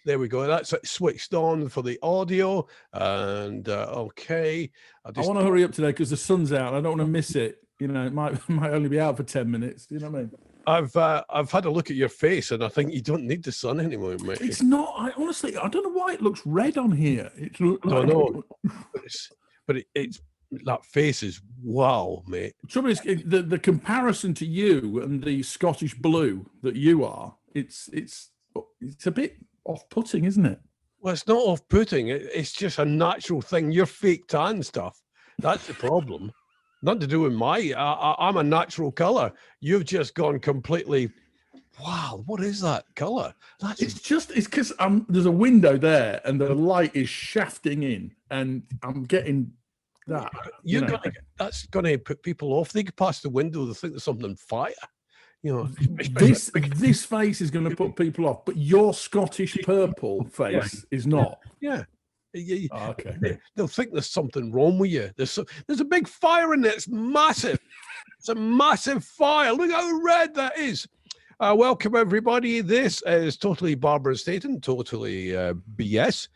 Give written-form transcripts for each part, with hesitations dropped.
There we go. That's it switched on for the audio. And okay. I want to hurry up today because the sun's out. I don't want to miss it. You know, it might only be out for 10 minutes. You know what I mean? I've had a look at your face, and I think you don't need the sun anymore, mate. It's not. I honestly, I don't know why it looks red on here. It's I don't know, but it's that face is wow, mate. The trouble is the comparison to you and the Scottish blue that you are. It's a bit off-putting, isn't it? Well, it's not off-putting. It's just a natural thing. You're fake tan stuff. That's the problem. Nothing to do with I'm a natural color. You've just gone completely. Wow, what is that color? It's because there's a window there and the light is shafting in, and I'm getting that. That's gonna put people off. They could pass the window. They think there's something on fire. You know, this face is going to put people off, but your Scottish purple face is not. Yeah. Oh, okay. They'll think there's something wrong with you. There's a big fire in there. It's massive. It's a massive fire. Look how red that is. Welcome, everybody. This is totally Barbara Staten, totally BS.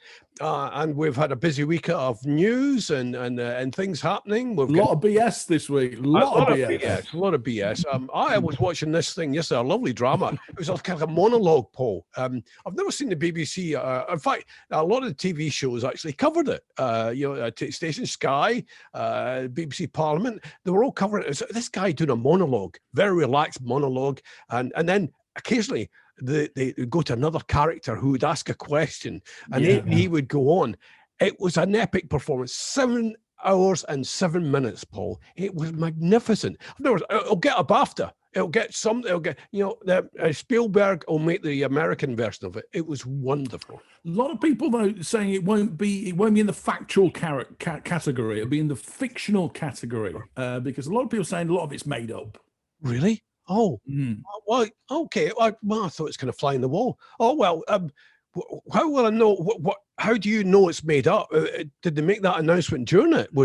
And we've had a busy week of news and things happening. We've got a lot of BS this week. A lot of BS. I was watching this thing yesterday, a lovely drama. It was kind of a monologue, Paul. I've never seen the BBC. In fact, a lot of the TV shows actually covered it. Station Sky, BBC Parliament, they were all covering it. This guy doing a monologue, very relaxed monologue, and then occasionally they go to another character who would ask a question, and he would go on. It was an epic performance. 7 hours and 7 minutes, Paul. It was magnificent. In other words, it'll get a BAFTA. It'll get Spielberg will make the American version of it. It was wonderful. A lot of people though saying it won't be in the factual category. It'll be in the fictional category because a lot of people are saying a lot of it's made up. Really? Oh, well, okay. I thought it's kind of fly in the wall. Oh, well, how will I know? What? How do you know it's made up? Did they make that announcement during it? No.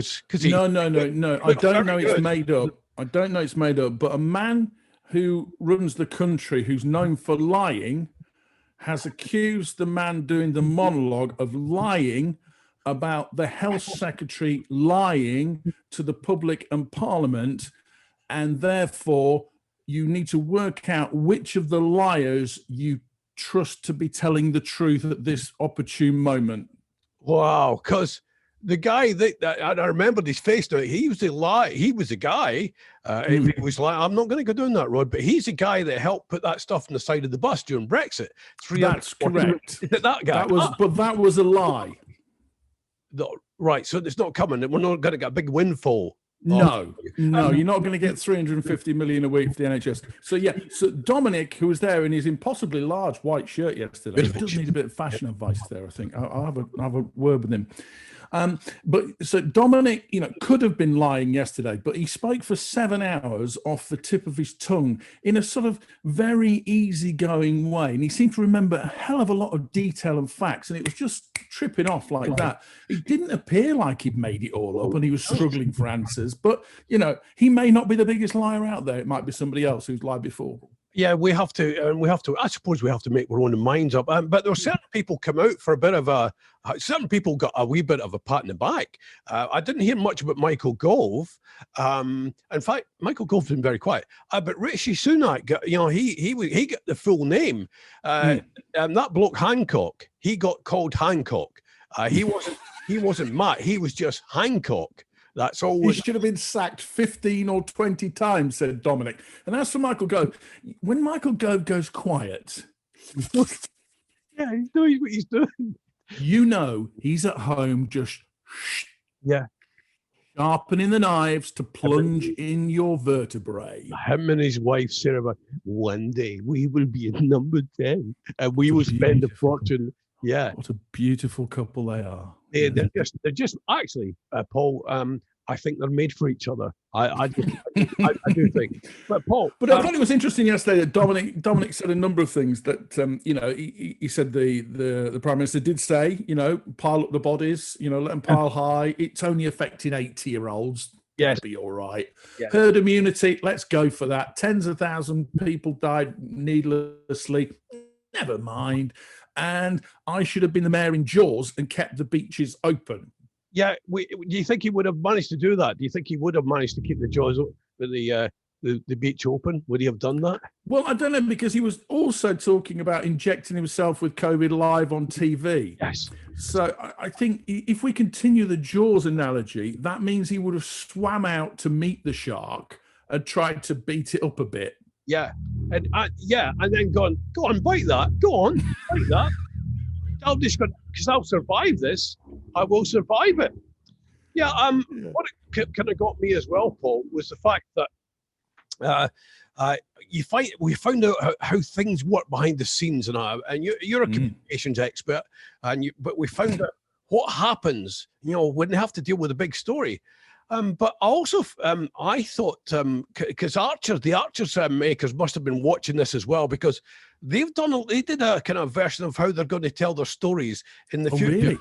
I don't know it's made up. I don't know it's made up. But a man who runs the country, who's known for lying, has accused the man doing the monologue of lying about the health secretary lying to the public and Parliament, and therefore you need to work out which of the liars you trust to be telling the truth at this opportune moment. Wow, because the guy I remembered his face now. He was the guy. He was like, I'm not going to go down that road, but he's the guy that helped put that stuff on the side of the bus during Brexit. That's correct. That guy. But that was a lie. Right, so it's not coming. We're not going to get a big windfall. No, you're not going to get 350 million a week for the NHS. So Dominic, who was there in his impossibly large white shirt yesterday, he does need a bit of fashion advice there, I think. I'll have a word with him. But so Dominic, could have been lying yesterday, but he spoke for 7 hours off the tip of his tongue in a sort of very easygoing way. And he seemed to remember a hell of a lot of detail and facts. And it was just tripping off like that. It didn't appear like he'd made it all up and he was struggling for answers. But, he may not be the biggest liar out there. It might be somebody else who's lied before. Yeah, we have to, I suppose we have to make our own minds up. But there were certain people come out for a bit of certain people got a wee bit of a pat in the back. I didn't hear much about Michael Gove. In fact, Michael Gove's been very quiet. But Rishi Sunak, he got the full name. That bloke Hancock, he got called Hancock. He wasn't Matt, he was just Hancock. That's all. He should have been sacked 15 or 20 times, said Dominic. And as for Michael Gove, when Michael Gove goes quiet, yeah, he's doing what he's doing. He's at home just sharpening the knives to plunge in your vertebrae. Him and his wife, Sarah, one day we will be at number 10 and we will spend a fortune. Yeah. What a beautiful couple they are. They're just actually, Paul, I think they're made for each other. I do think. But Paul, I thought it was interesting yesterday that Dominic said a number of things that he said the Prime Minister did say, pile up the bodies, let them pile high. It's only affecting 80-year-olds. Yes, be all right. Yeah. Herd immunity, let's go for that. Tens of thousands of people died needlessly. Never mind. and I should have been the mayor in Jaws and kept the beaches open. Yeah, do you think he would have managed to do that? Do you think he would have managed to keep the Jaws with the beach open? Would he have done that? Well, I don't know, because he was also talking about injecting himself with COVID live on TV. Yes. So I think if we continue the Jaws analogy, that means he would have swam out to meet the shark and tried to beat it up a bit. Yeah, and then go on, bite that, go on, bite that. I'll just because I'll survive this. I will survive it. Yeah. What it kind of got me as well, Paul, was the fact that we found out how things work behind the scenes, and you're a communications expert, but we found out what happens, when they have to deal with a big story. But also, I thought, because the Archers makers must have been watching this as well, because they did a kind of version of how they're going to tell their stories in the future. Really?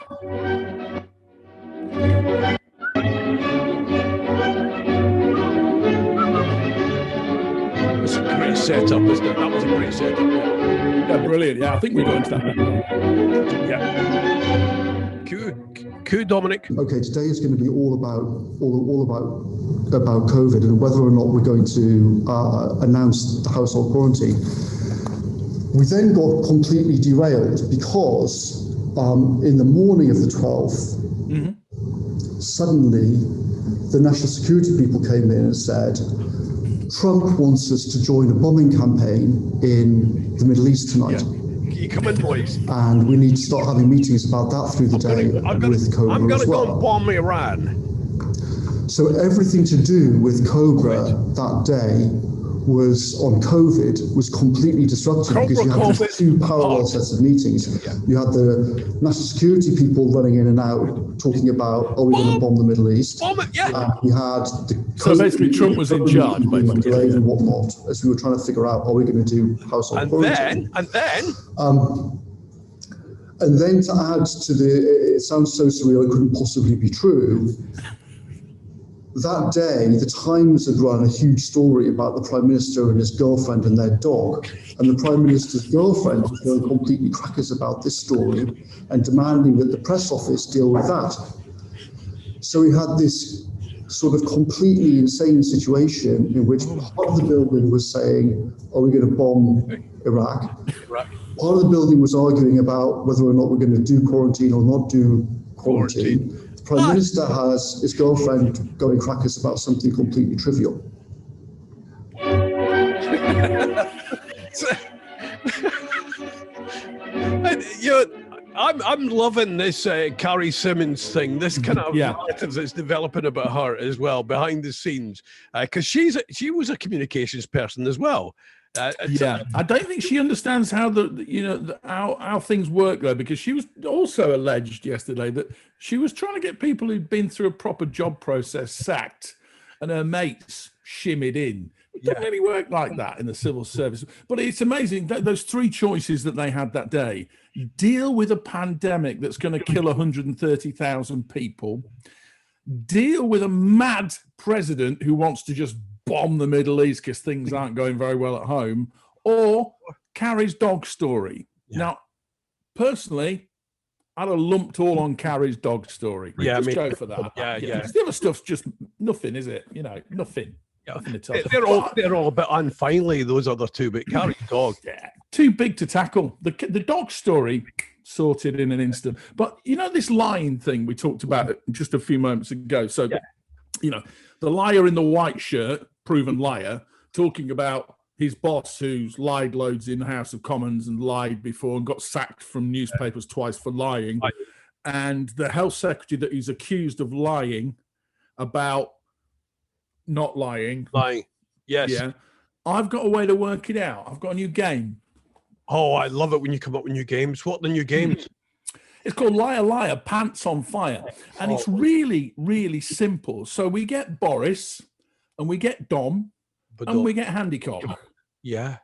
It's a great setup, isn't it? That was a great setup. Yeah, brilliant. Yeah, I think we got into that. Yeah. Q, Dominic. Okay, today is going to be all about COVID and whether or not we're going to announce the household quarantine. We then got completely derailed because in the morning of the 12th, suddenly the national security people came in and said, Trump wants us to join a bombing campaign in the Middle East tonight. You come in, boys. And we need to start having meetings about that through the day with Cobra I'm going to well. go and bomb Iran. So everything to do with Cobra that day was on COVID was completely disrupted because you had these two parallel sets of meetings. Yeah. You had the national security people running in and out talking about, are we going to bomb the Middle East? Bomb it, yeah. You had the so basically Trump was in charge, basically, and whatnot, as we were trying to figure out, are we going to do household quarantine? And then to add to it sounds so surreal it couldn't possibly be true. That day, the Times had run a huge story about the Prime Minister and his girlfriend and their dog. And the Prime Minister's girlfriend was going completely crackers about this story and demanding that the press office deal with that. So we had this sort of completely insane situation in which part of the building was saying, are we going to bomb Iraq? Part of the building was arguing about whether or not we're going to do quarantine or not do quarantine. Prime Minister has his girlfriend going crackers about something completely trivial. I'm loving this Carrie Simmons thing. This kind of narrative that's developing about her as well behind the scenes, because she was a communications person as well. I don't think she understands how how things work though, because she was also alleged yesterday that she was trying to get people who'd been through a proper job process sacked, and her mates shimmied in. It doesn't really work like that in the civil service. But it's amazing that those three choices that they had that day: deal with a pandemic that's going to kill 130,000 people, deal with a mad president who wants to just bomb the Middle East because things aren't going very well at home, or Carrie's dog story. Yeah. Now, personally, I'd have lumped all on Carrie's dog story. Yeah, just go for that. Yeah. The other stuff's just nothing, is it? Nothing. Yeah. Nothing at all. They're all a bit unfinely, those other two, but Carrie's dog. Yeah, too big to tackle. The dog story sorted in an instant. But this lying thing we talked about just a few moments ago. So, the liar in the white shirt, proven liar, talking about his boss who's lied loads in the House of Commons and lied before and got sacked from newspapers twice for lying. And the health secretary that he's accused of lying about not lying. Lying, yes. Yeah. I've got a way to work it out. I've got a new game. Oh, I love it when you come up with new games. What are the new games? It's called Liar, Liar, Pants on Fire. And it's really, really simple. So we get Boris and we get Dom and we get Handicap. Yeah.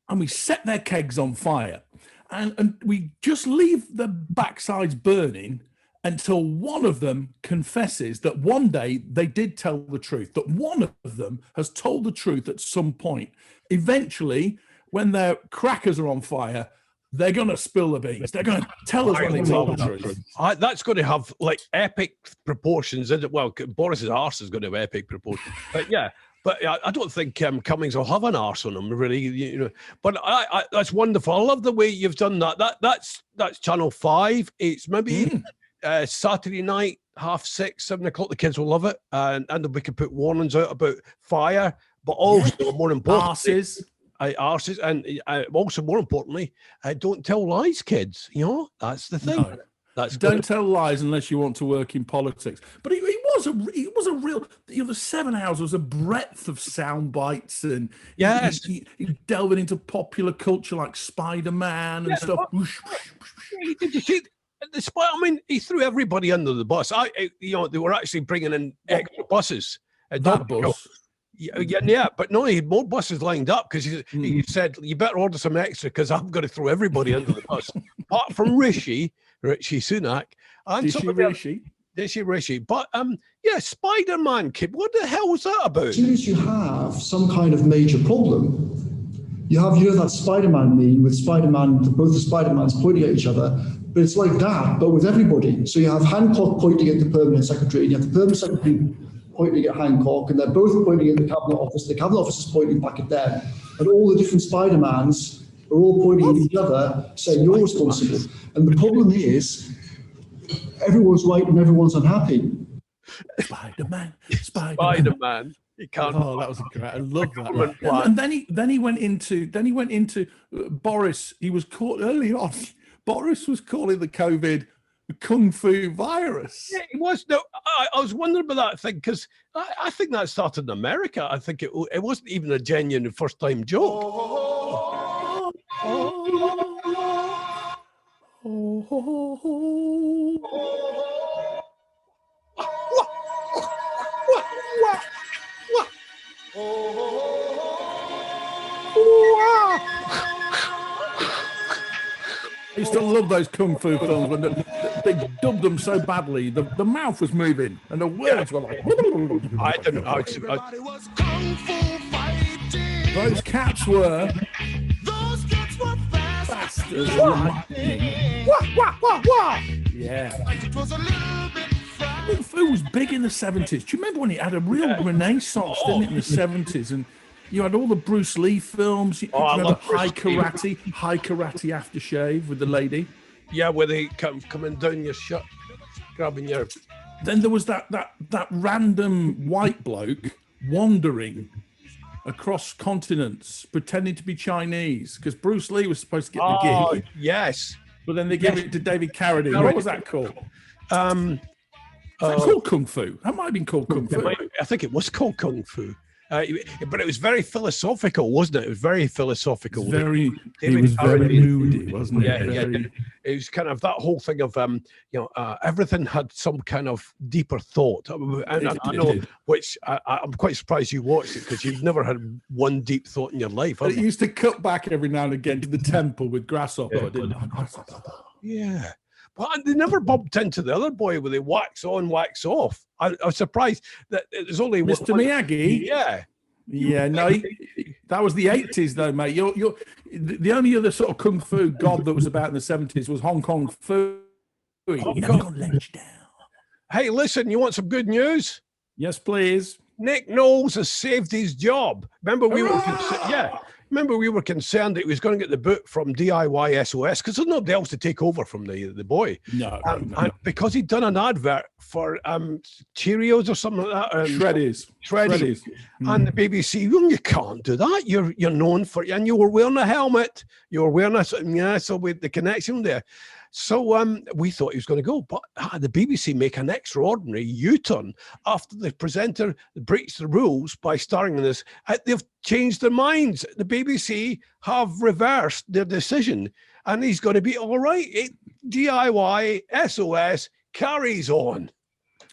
And we set their kegs on fire. And we just leave the backsides burning until one of them confesses that one day they did tell the truth, that one of them has told the truth at some point. Eventually, when their crackers are on fire, They're going to spill the beans. They're going to tell us when they told the truth. That's going to have like epic proportions, isn't it? Well, Boris's arse is going to have epic proportions, but yeah. But I don't think Cummings will have an arse on him, really. You know, but I that's wonderful. I love the way you've done that. That's Channel 5. It's maybe Saturday night, 6:30, 7 o'clock. The kids will love it, and we can put warnings out about fire, but also more importantly, arses, and also more importantly, don't tell lies, kids. You know, that's the thing. No. Don't tell lies unless you want to work in politics. But it was a real. The 7 hours was a breadth of sound bites, and he delving into popular culture like Spider-Man and stuff. Did you see? I mean, he threw everybody under the bus. They were actually bringing in extra buses. That bus. Yeah, but no, he had more buses lined up because he said, you better order some extra because I'm going to throw everybody under the bus. Apart from Rishi Sunak. And Rishi. But, Spider-Man, kid, what the hell was that about? As soon as you have some kind of major problem, you have, that Spider-Man meme with Spider-Man, both the Spider-Mans pointing at each other, but it's like that, but with everybody. So you have Hancock pointing at the permanent secretary, and you have the permanent secretary pointing at Hancock, and they're both pointing at the Cabinet Office. The Cabinet Office is pointing back at them, and all the different Spider-Mans are all pointing at each other, saying you're responsible. And the problem is, everyone's right and everyone's unhappy. Spider-Man. He can't. Oh, that was great. I love that. And then he went into Boris. He was caught early on. Boris was calling the COVID Kung Fu virus. Yeah, it was. No, I was wondering about that thing because I think that started in America. I think it wasn't even a genuine first-time joke. I used to love those kung fu films when they dubbed them so badly. The mouth was moving and the words were like. I don't know. Those cats were fast as lightning. Yeah. Kung fu was big in the 70s. Do you remember when it had a real renaissance, didn't it, in the 70s? And you had all the Bruce Lee films. You remember High Karate Aftershave with the lady? Yeah, where they coming down your shirt, grabbing your... Then there was that random white bloke wandering across continents, pretending to be Chinese, because Bruce Lee was supposed to get the gig. Yes. But then they gave it to David Carradine. What was that called? Was that called Kung Fu? That might have been called Kung Fu. I think it was called Kung Fu. But it was very philosophical, wasn't it? It was very philosophical. It was very moody, wasn't it? Yeah. It was kind of that whole thing of, everything had some kind of deeper thought. Which I'm quite surprised you watched it because you've never had one deep thought in your life. It used to cut back every now and again to the temple with Grasshopper, didn't it? Yeah. Well, they never bumped into the other boy with the wax on, wax off. I was surprised that it was only Mr. Miyagi. Yeah. No, that was the 80s, though, mate. You're the only other sort of kung fu god that was about in the 70s was Hong Kong Fu. Hey, listen, you want some good news? Yes, please. Nick Knowles has saved his job. Remember we were concerned that he was going to get the boot from DIY SOS because there's nobody else to take over from the boy. No. And because he'd done an advert for Cheerios or something like that. Shreddies. And the BBC, you can't do that. You're known for, and you were wearing a helmet. You were wearing so with the connection there. So we thought he was going to go, but the BBC make an extraordinary U-turn after the presenter breached the rules by starring in this. They've changed their minds. The BBC have reversed their decision, and he's going to be all right. DIY SOS carries on.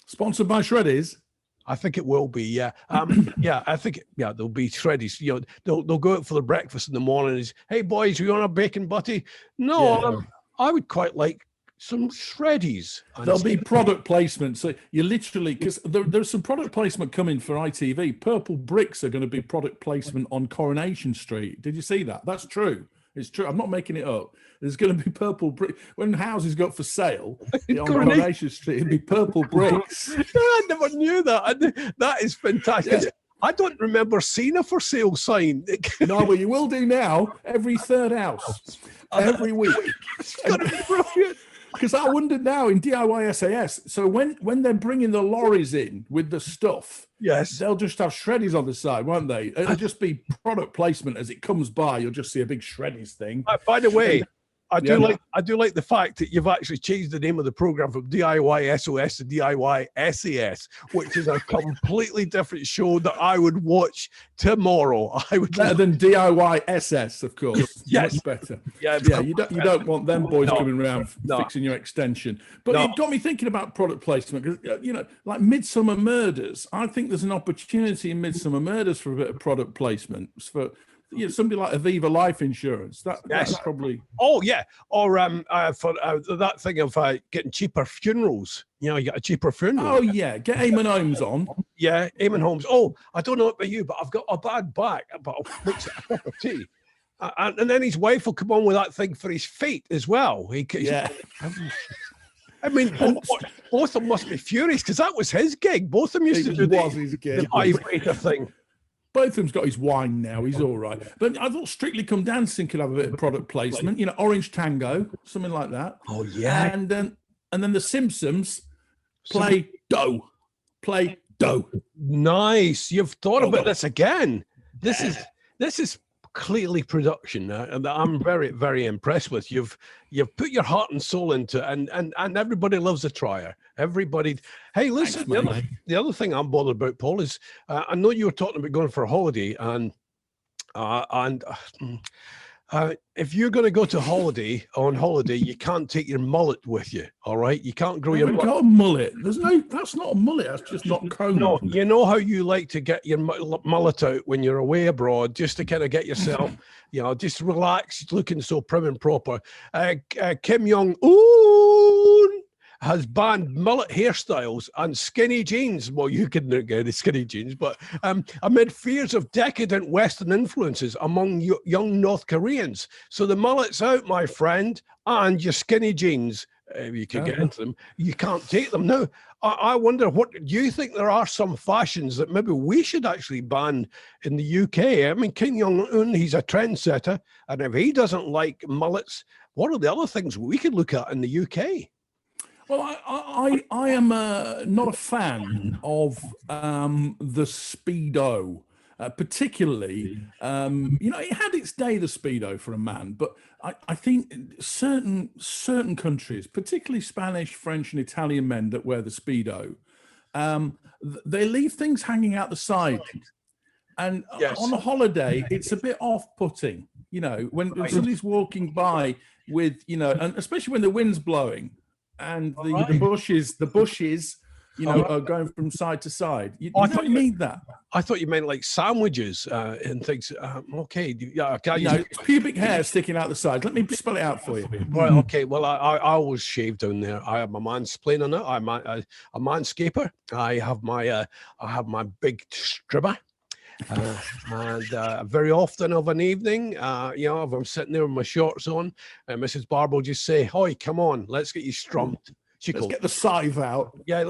Sponsored by Shreddies. I think it will be, yeah. I think, there'll be Shreddies. They'll go out for their breakfast in the morning. Hey, boys, we want a bacon butty? No, I would quite like some Shreddies. There'll be product placement. So you literally, because there's some product placement coming for ITV. Purple Bricks are going to be product placement on Coronation Street. Did you see that? That's true. It's true. I'm not making it up. There's going to be purple brick when houses go up for sale on Coronation Street. It'll be purple bricks. I never knew that. That is fantastic. Yeah. I don't remember seeing a for sale sign. No, but you will do now. Every third house, every week. It's going to be brilliant. Because I wonder now in DIY SAS, so when they're bringing the lorries in with the stuff, yes, they'll just have shreddies on the side, won't they? It'll just be product placement as it comes by. You'll just see a big shreddies thing. By the way, I do like the fact that you've actually changed the name of the program from DIY SOS to DIY SAS, which is a completely different show that I would watch tomorrow. I would better than DIY SS, of course. Yes, much better. Yeah, you don't want them boys coming around fixing your extension. But it got me thinking about product placement because like Midsummer Murders. I think there's an opportunity in Midsummer Murders for a bit of product placement for. Somebody like Aviva Life Insurance. That's probably. Oh yeah, or for that thing of getting cheaper funerals. You get a cheaper funeral. Oh yeah, get Eamon Holmes on. Yeah, Eamon Holmes. Oh, I don't know about you, but I've got a bad back. But I'll mix a cup of tea. And then his wife will come on with that thing for his feet as well. I mean, both of them must be furious because that was his gig. Both of them used to do the vibrator thing. Both of them's got his wine now. He's all right. But I thought Strictly Come Dancing could have a bit of product placement. Orange Tango, something like that. Oh yeah. And then the Simpsons play dough. Play dough. Nice. You've thought about this again. This is clearly production, and I'm very, very impressed with. You've put your heart and soul into it, and everybody loves a trier. Everybody. Hey, listen. Thanks, the other thing I'm bothered about, Paul, is I know you were talking about going for a holiday, and if you're going to go on holiday, you can't take your mullet with you. All right, you can't grow your. Got a mullet. That's not a mullet. That's just not comb. No, you know how you like to get your mullet out when you're away abroad, just to kind of get yourself, just relax, looking so prim and proper. Kim Jong-un has banned mullet hairstyles and skinny jeans. Well, you can get the skinny jeans, but amid fears of decadent Western influences among young North Koreans. So the mullet's out, my friend, and your skinny jeans, if you can get into them, you can't take them. Now, I wonder, do you think there are some fashions that maybe we should actually ban in the UK? I mean, Kim Jong-un, he's a trendsetter, and if he doesn't like mullets, what are the other things we could look at in the UK? Well, I am not a fan of the Speedo, particularly. It had its day, the Speedo, for a man, but I think certain countries, particularly Spanish, French, and Italian men that wear the Speedo, they leave things hanging out the side. And on a holiday, it's a bit off-putting, when somebody's walking by with, and especially when the wind's blowing. And the bushes, are going from side to side. You don't need that. I thought you meant like sandwiches and things. Okay, it's pubic hair sticking out the side. Let me spell it out for you. Well, okay. Well, I always shave down there. I have my mansplainer. I'm a manscaper. I have my big strimmer. And very often of an evening, if I'm sitting there with my shorts on, and Mrs. Barber will just say, "Hoy, come on, let's get you strummed." Let's get the scythe out. Yeah,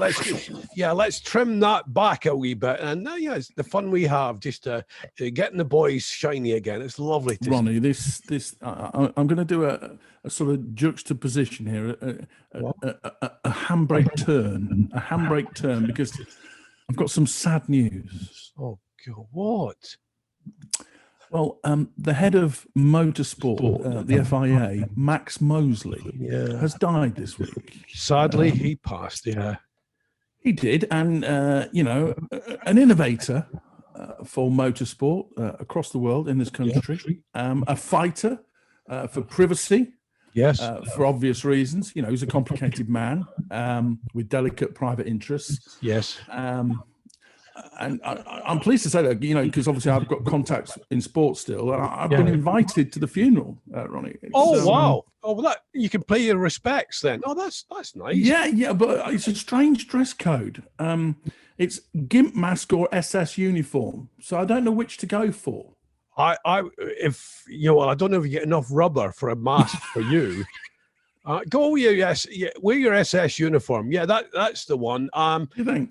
let's trim that back a wee bit, and it's the fun we have just getting the boys shiny again. It's lovely. Ronnie, I'm going to do a sort of juxtaposition here, a handbrake turn, because I've got some sad news. Oh. What? Well, the head of motorsport, the FIA, Max Mosley, has died this week. Sadly, he passed. Yeah, he did, and an innovator for motorsport across the world in this country, a fighter for privacy. Yes, for obvious reasons. He's a complicated man with delicate private interests. Yes. And I'm pleased to say that, because obviously I've got contacts in sports still. I've been invited to the funeral, Ronnie. Wow! Oh, well, you can pay your respects then. Oh, that's nice. Yeah, but it's a strange dress code. It's GIMP mask or SS uniform, so I don't know which to go for. if well, I don't know if you get enough rubber for a mask for you. Go with your wear your SS uniform. Yeah, that's the one. You think?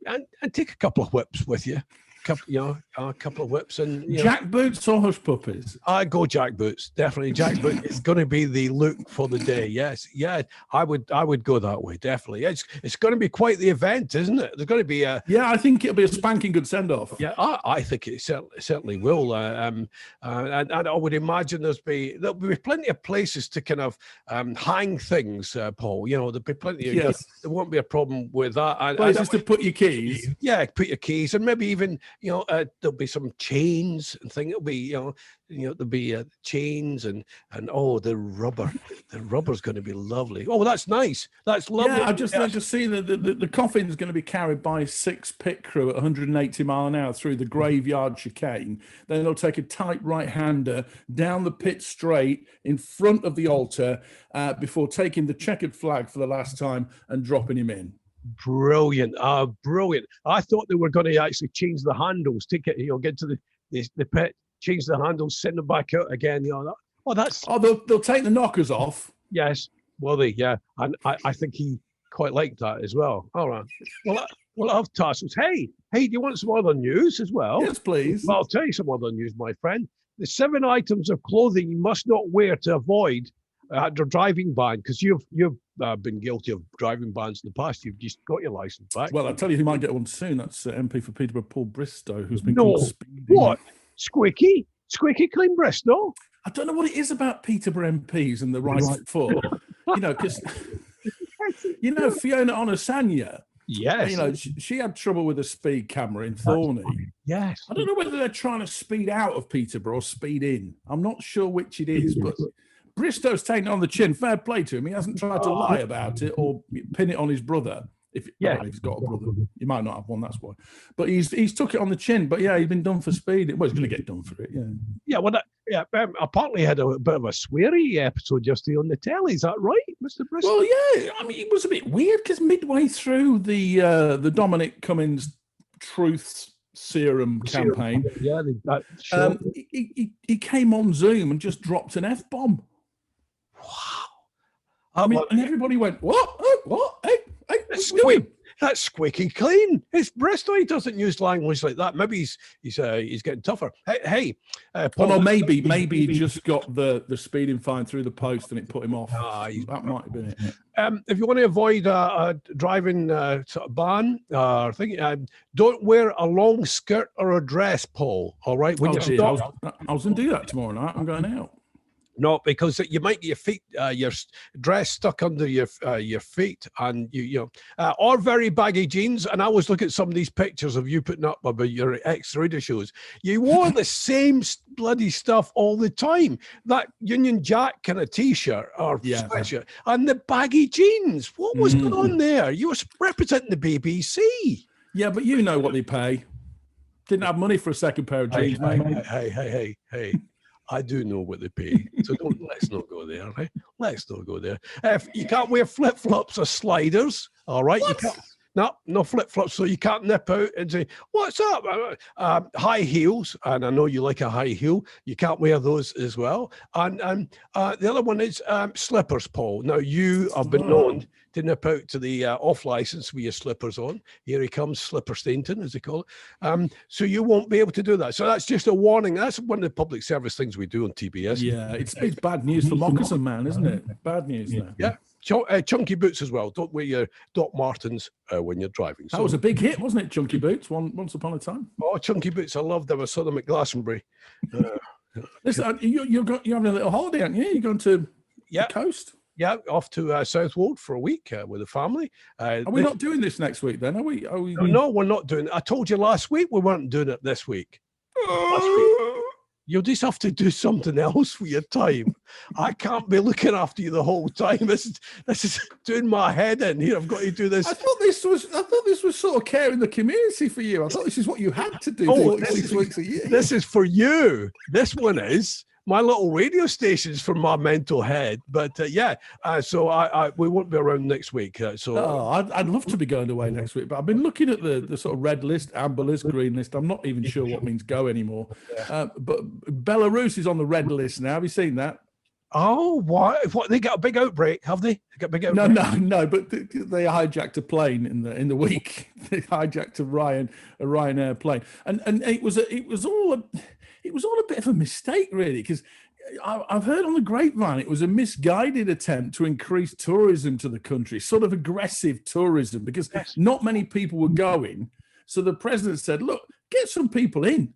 And take a couple of whips with you. A couple of whips and Jack boots or hush puppies. I go Jack boots, definitely. Jack boots is going to be the look for the day. Yes, yeah, I would go that way, definitely. It's going to be quite the event, isn't it? There's going to be a I think it'll be a spanking good send off. Yeah, I think it certainly will. And I would imagine there'll be plenty of places to kind of hang things, Paul. There'll be plenty. There won't be a problem with that. Places to put your keys. Yeah, put your keys, and maybe even there'll be some chains and things. It'll be there'll be chains and the rubber. The rubber's going to be lovely. Oh, that's nice. That's lovely. Yeah, I just see the coffin's going to be carried by 6 pit crew at 180 mile an hour through the graveyard chicane. Then they'll take a tight right-hander down the pit straight in front of the altar before taking the checkered flag for the last time and dropping him in. Brilliant. Brilliant. I thought they were going to actually change the handles, take it, get to the pit, change the handles, send them back out again. They'll take the knockers off. Yes. Will they? Yeah. And I think he quite liked that as well. All right. Well, we'll have tassels. Hey, do you want some other news as well? Yes, please. Well, I'll tell you some other news, my friend. The 7 items of clothing you must not wear to avoid a driving ban, because you've been guilty of driving bans in the past. You've just got your license back. Well, I'll tell you who might get one soon. That's MP for Peterborough, Paul Bristow, who's been speeding. What? Squeaky Clean Bristow? I don't know what it is about Peterborough MPs and the right foot. Because Fiona Onasanya. Yes. She had trouble with a speed camera in Thorney. Yes. I don't know whether they're trying to speed out of Peterborough or speed in. I'm not sure which it is, but Bristow's taken it on the chin. Fair play to him. He hasn't tried to lie about it or pin it on his brother. If he's got a brother, he might not have one. That's why. But he's took it on the chin. But yeah, he's been done for speed. Well, he's going to get done for it. Yeah. Yeah. Well, I partly had a bit of a sweary episode yesterday on the telly. Is that right, Mr. Bristow? Well, yeah. I mean, it was a bit weird because midway through the Dominic Cummings Truth Serum campaign, he came on Zoom and just dropped an F-bomb. Wow. I mean, and everybody went, what? What? Hey, that's squeaky clean. It's Bristow. He doesn't use language like that. Maybe he's getting tougher. Hey, Paul, no, maybe he just got the speeding fine through the post and it put him off. That might have been it. If you want to avoid a driving sort of ban or thing, don't wear a long skirt or a dress, Paul. All right, when you stop. I was going to do that tomorrow night. I'm going out. No, because you might get your feet, your dress stuck under your feet, and or very baggy jeans. And I always look at some of these pictures of you putting up about your ex-radio shows. You wore the same bloody stuff all the time. That Union Jack kind of t-shirt or sweatshirt, and the baggy jeans. What was going on there? You were representing the BBC. Yeah, but you know what they pay. Didn't have money for a second pair of jeans, mate. Hey. I do know what they pay, so let's not go there, right? Let's not go there. You can't wear flip-flops or sliders, all right? What? You can't, no flip-flops, so you can't nip out and say, what's up? High heels, and I know you like a high heel. You can't wear those as well. And the other one is slippers, Paul. Now, you have been known to nip out to the off license with your slippers on. Here he comes, Slipper Stainton, as they call it. So you won't be able to do that. So that's just a warning. That's one of the public service things we do on TBS. Yeah, it's bad news for Moccasin Man, isn't it? Bad news there. Yeah. Chunky boots as well. Don't wear your Doc Martens when you're driving. That was a big hit, wasn't it? Chunky boots, once upon a time. Oh, chunky boots! I loved them. I saw them at Glastonbury. Listen, you're having a little holiday, aren't you? You're going to the coast. Yeah, off to Southwold for a week with the family. Are we not doing this next week then? Are we? No, we're not doing it. I told you last week we weren't doing it this week. Last week. You'll just have to do something else with your time. I can't be looking after you the whole time. This is doing my head in here. I've got to do this. I thought this was sort of caring the community for you. I thought this is what you had to do. 6 weeks a year. This is for you. This one is. my little radio stations for my mental head. But so we won't be around next week. I'd love to be going away next week, but I've been looking at the sort of red list, amber list, green list. I'm not even sure what means go anymore. But Belarus is on the red list now. Have you seen that? Oh, what they got a big outbreak? Have they? They got a big outbreak? No. But they hijacked a plane in the week. They hijacked a Ryanair plane, and it was all a bit of a mistake, really, because I've heard on the grapevine it was a misguided attempt to increase tourism to the country, sort of aggressive tourism, because not many people were going. So the president said, "Look, get some people in.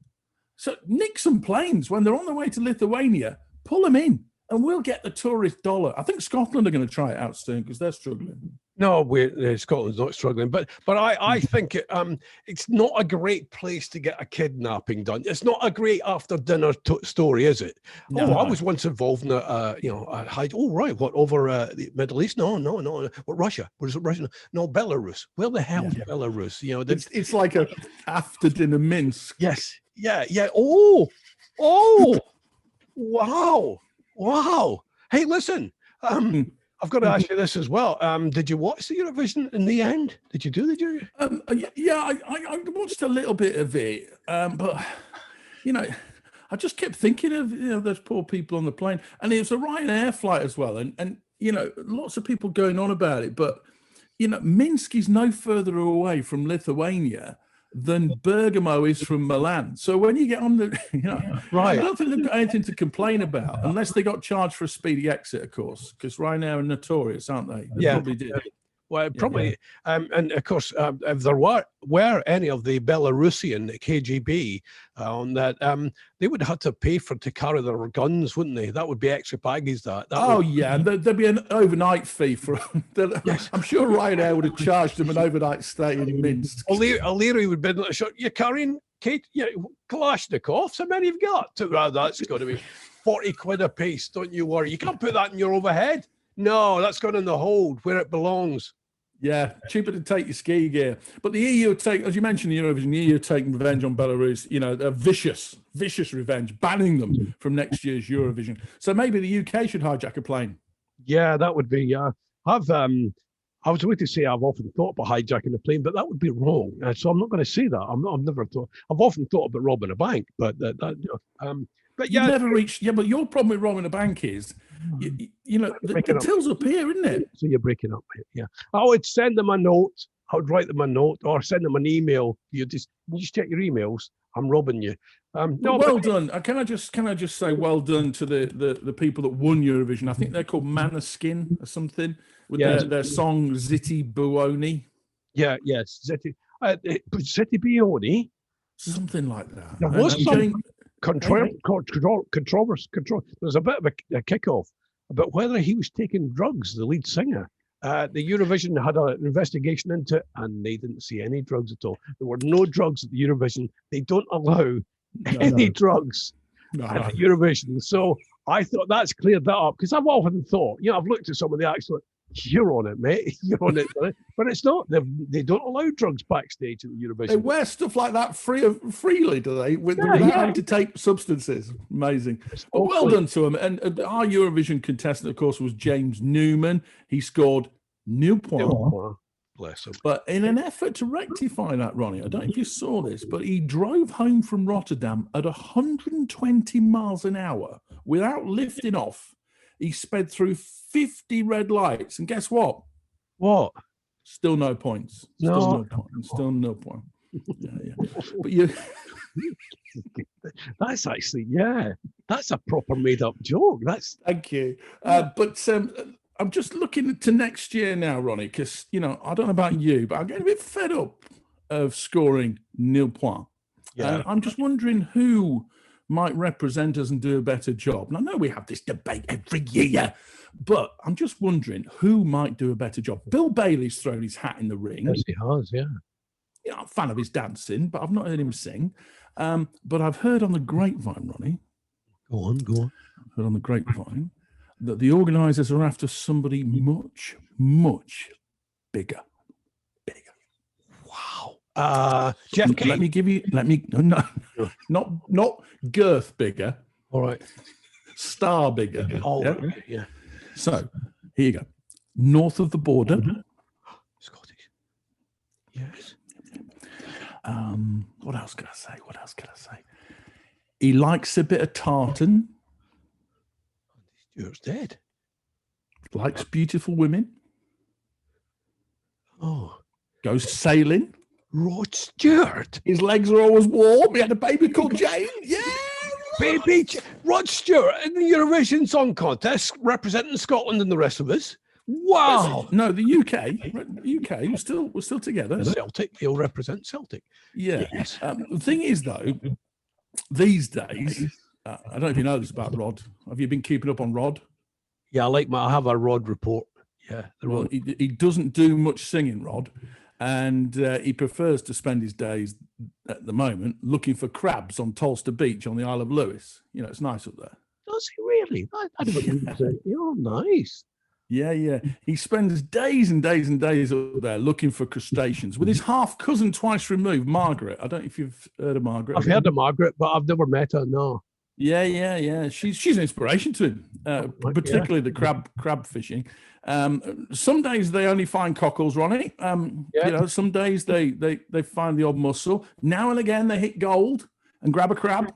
So nick some planes when they're on their way to Lithuania, pull them in." And we'll get the tourist dollar. I think Scotland are going to try it out soon because they're struggling. No, Scotland's not struggling, but I think it's not a great place to get a kidnapping done. It's not a great after dinner story, is it? No. I was once involved in a what over the Middle East? No. What, Russia? Was it Russia? No, Belarus. Where the hell is Belarus? You know, it's like a after dinner Minsk. Yes, yeah. Oh, wow. Hey, listen. I've got to ask you this as well. Did you watch the Eurovision in the end? Did you do the Eurovision? I watched a little bit of it, but I just kept thinking of those poor people on the plane, and it was a Ryanair flight as well, and lots of people going on about it, but Minsk is no further away from Lithuania than Bergamo is from Milan. So when you get on the, right, I don't think they've got anything to complain about, unless they got charged for a speedy exit, of course, because Ryanair are notorious, aren't they? They probably did. Well, probably, and of course, if there were any of the Belarusian KGB on that, they would have to pay to carry their guns, wouldn't they? That would be extra baggage. And there'd be an overnight fee for. Yes. I'm sure Ryanair would have charged them an overnight stay in Minsk. O'Leary would be like, "You're carrying Kalashnikovs. How many have you got?" That's going to be 40 quid a piece. Don't you worry. You can't put that in your overhead. No, that's gone in the hold where it belongs. Yeah, cheaper to take your ski gear. But the EU as you mentioned, the Eurovision, the EU taking revenge on Belarus, a vicious revenge, banning them from next year's Eurovision. So maybe the UK should hijack a plane. Yeah, that would be, I was going to say I've often thought about hijacking a plane, but that would be wrong. So I'm not going to say that. I've never thought, I've often thought about robbing a bank, but but yeah. You've never reached, but your problem with robbing a bank is, the till's up here, isn't it? So you're breaking up. Yeah. I would send them a note. I would write them a note or send them an email. You just check your emails. I'm robbing you. Well done. Can I just say well done to the people that won Eurovision? I think they're called Maneskin or something with their song Ziti Buoni. Yeah, yes, Ziti Buoni. Something like that. There was some controversy. There's a bit of a kickoff about whether he was taking drugs, the lead singer. The Eurovision had an investigation into it, and they didn't see any drugs at all. There were no drugs at the Eurovision. They don't allow any drugs at the Eurovision. So I thought that's cleared that up, because I've often thought, I've looked at some of the acts, you're on it, mate. You're on it. But it's not. They don't allow drugs backstage at the Eurovision. They wear stuff like that freely, do they? Without having to take substances. Amazing. But well done to them. And our Eurovision contestant, of course, was James Newman. He scored nil points. Bless him. But in an effort to rectify that, Ronnie, I don't know if you saw this, but he drove home from Rotterdam at 120 miles an hour without lifting off. He sped through 50 red lights, and guess what? What? Still no points. Still no point. Yeah. But you. That's actually, that's a proper made-up joke. Thank you. But I'm just looking to next year now, Ronnie, because I don't know about you, but I'm getting a bit fed up of scoring nil point. Yeah. I'm just wondering who might represent us and do a better job. And I know we have this debate every year, but I'm just wondering who might do a better job. Bill Bailey's thrown his hat in the ring. Yes, he has, yeah. I'm a fan of his dancing, but I've not heard him sing. But I've heard on the grapevine, Ronnie. Go on. I've heard on the grapevine that the organisers are after somebody much, much bigger. Wow. Jeff Kane. Not girth bigger. All right. star bigger. Oh, yeah? right, yeah. So here you go. North of the border. Scottish. Yes. What else can I say? He likes a bit of tartan. Stuart's dead. Likes beautiful women. Oh. Goes sailing. Rod Stewart. His legs are always warm. He had a baby called Jane. Yeah. Rod Stewart in the Eurovision Song Contest representing Scotland and the rest of us. Wow. No, the UK. We're still together. Celtic. He'll represent Celtic. Yeah. Yes. The thing is, though, these days, I don't know if you know this about Rod. Have you been keeping up on Rod? Yeah, I have a Rod report. Yeah. Well, he doesn't do much singing, Rod. And he prefers to spend his days at the moment looking for crabs on Tolster Beach on the Isle of Lewis. You know, it's nice up there. Does he really? I don't You're nice. Yeah. He spends days and days and days up there looking for crustaceans with his half cousin twice removed, Margaret. I don't know if you've heard of Margaret. I've heard of Margaret, but I've never met her. No. Yeah. She's an inspiration to him, particularly the crab fishing. Some days they only find cockles, Ronnie. You know, some days they find the odd mussel. Now and again they hit gold and grab a crab.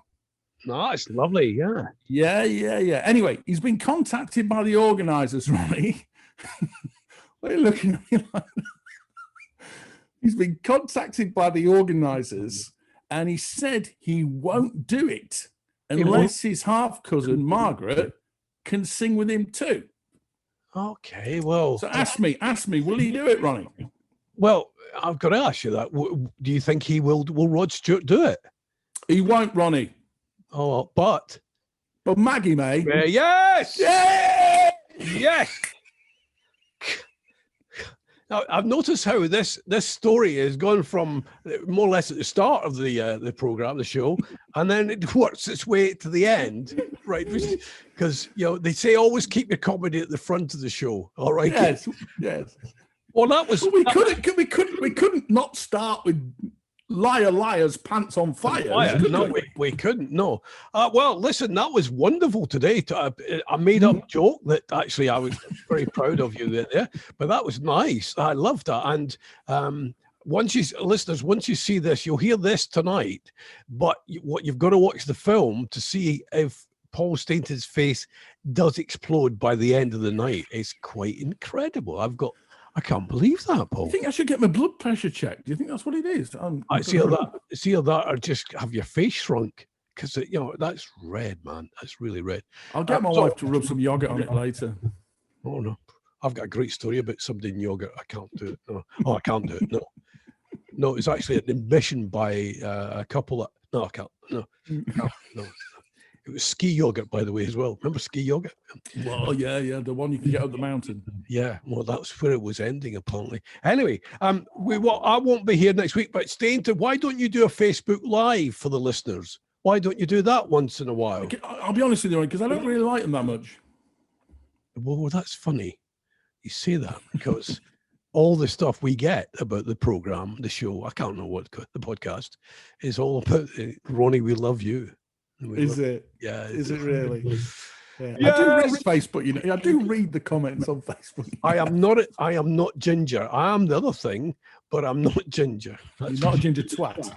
Nice, lovely, yeah. Yeah. Anyway, he's been contacted by the organisers, Ronnie. What are you looking at me like? He's been contacted by the organisers, and he said he won't do it unless his half cousin Margaret can sing with him too. Okay, well. So ask me, will he do it, Ronnie? Well, I've got to ask you that. Do you think he will Rod Stewart do it? He won't, Ronnie. Oh, but Maggie may. Yes! Yeah! Yes! Now, I've noticed how this story has gone from more or less at the start of the program, the show, and then it works its way to the end, right? Because they say always keep your comedy at the front of the show. All right. Yes. Well, that was we couldn't not start with liar's pants on fire. No, we couldn't. No. Well, listen, that was wonderful today. I made up joke that actually I was very proud of you there, but that was nice. I loved that. And once you see this, you'll hear this tonight. But what you've got to watch the film to see if Paul Stainton's face does explode by the end of the night. It's quite incredible. I can't believe that, Paul. I think I should get my blood pressure checked. Do you think that's what it is? I see that, or just have your face shrunk because that's red, man. That's really red. I'll get my wife to rub some yogurt on it later. Oh no, I've got a great story about somebody in yogurt. I can't do it. No, I can't do it. No, it's actually an admission by a couple that. No, I can't. No. It was ski yogurt, by the way, as well. Remember ski yogurt? Well, yeah, the one you can get up the mountain. Yeah, well, that's where it was ending, apparently. Anyway, I won't be here next week, but Stainton, why don't you do a Facebook Live for the listeners? Why don't you do that once in a while? I'll be honest with you, because I don't really like them that much. Well, that's funny. You say that because all the stuff we get about the program, the show, I can't know what the podcast is all about. Ronnie, we love you. Is it? Yeah. Is it really? Yeah. I do read Facebook, I do read the comments on Facebook. I am not ginger. I am the other thing, but I'm not ginger. You're not a ginger twat.